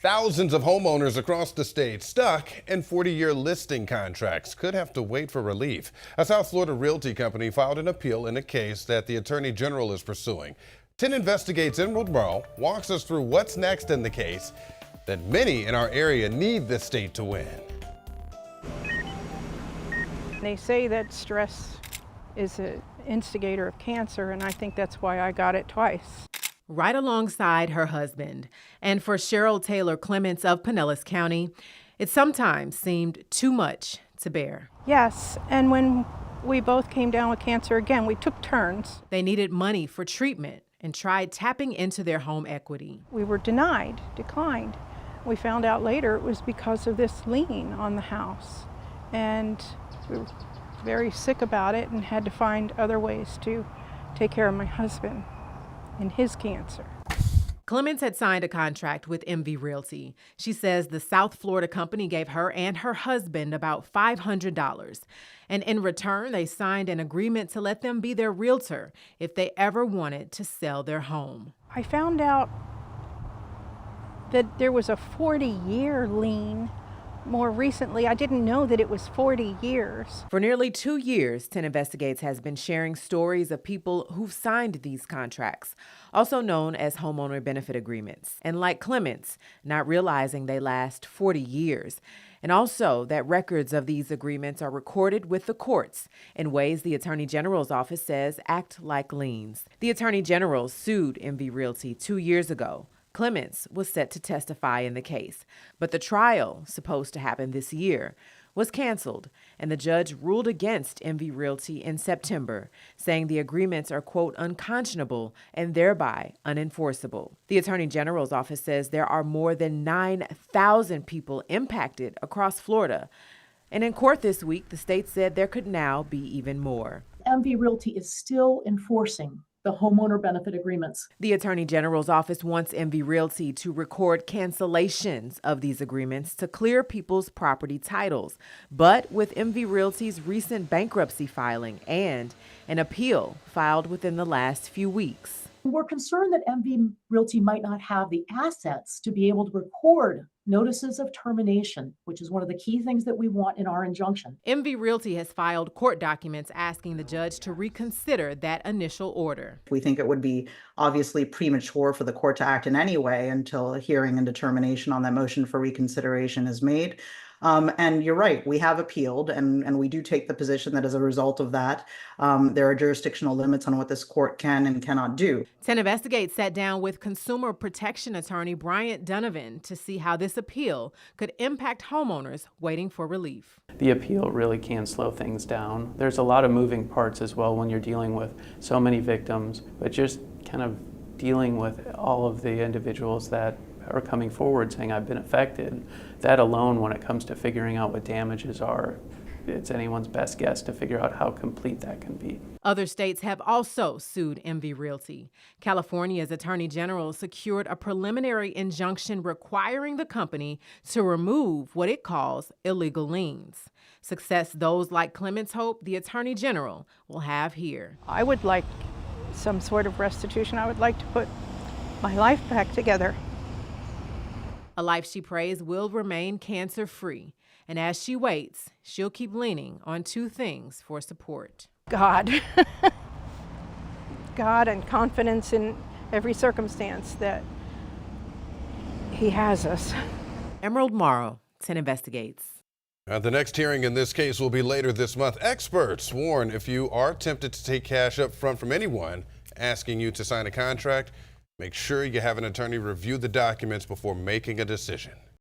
Thousands of homeowners across the state stuck in 40-year listing contracts could have to wait for relief. A South Florida realty company filed an appeal in a case that the Attorney General is pursuing. 10 Investigates Emerald Morrow walks us through what's next in the case that many in our area need the state to win. They say that stress is an instigator of cancer, and I think that's why I got it twice. Right alongside her husband. And for Cheryl Taylor Clements of Pinellas County, it sometimes seemed too much to bear. Yes, and when we both came down with cancer again, we took turns. They needed money for treatment and tried tapping into their home equity. We were declined. We found out later it was because of this lien on the house. And we were very sick about it and had to find other ways to take care of my husband and his cancer. Clements had signed a contract with MV Realty. She says the South Florida company gave her and her husband about $500. And in return, they signed an agreement to let them be their realtor if they ever wanted to sell their home. I found out that there was a 40-year lien. More recently, I didn't know that it was 40 years. For nearly 2 years, 10 Investigates has been sharing stories of people who've signed these contracts, also known as homeowner benefit agreements. And like Clements, not realizing they last 40 years. And also that records of these agreements are recorded with the courts in ways the Attorney General's office says act like liens. The Attorney General sued MV Realty 2 years ago. Clements was set to testify in the case, but the trial, supposed to happen this year, was canceled, and the judge ruled against MV Realty in September, saying the agreements are, quote, unconscionable and thereby unenforceable. The Attorney General's office says there are more than 9,000 people impacted across Florida. And in court this week, the state said there could now be even more. MV Realty is still enforcing the homeowner benefit agreements. The Attorney General's office wants MV Realty to record cancellations of these agreements to clear people's property titles. But with MV Realty's recent bankruptcy filing and an appeal filed within the last few weeks, we're concerned that MV Realty might not have the assets to be able to record notices of termination, which is one of the key things that we want in our injunction. MV Realty has filed court documents asking the judge to reconsider that initial order. We think it would be obviously premature for the court to act in any way until a hearing and determination on that motion for reconsideration is made. And you're right, we have appealed, and we do take the position that as a result of that, there are jurisdictional limits on what this court can and cannot do. 10 Investigates sat down with consumer protection attorney Bryant Donovan to see how this appeal could impact homeowners waiting for relief. The appeal really can slow things down. There's a lot of moving parts as well when you're dealing with so many victims, but just kind of dealing with all of the individuals that are coming forward saying I've been affected. That alone, when it comes to figuring out what damages are, it's anyone's best guess to figure out how complete that can be. Other states have also sued MV Realty. California's Attorney General secured a preliminary injunction requiring the company to remove what it calls illegal liens. Success those like Clements hope the Attorney General will have here. I would like some sort of restitution. I would like to put my life back together. A life she prays will remain cancer-free. And as she waits, she'll keep leaning on two things for support. God. God and confidence in every circumstance that He has us. Emerald Morrow, 10 Investigates. The next hearing in this case will be later this month. Experts warn if you are tempted to take cash up front from anyone asking you to sign a contract, make sure you have an attorney review the documents before making a decision.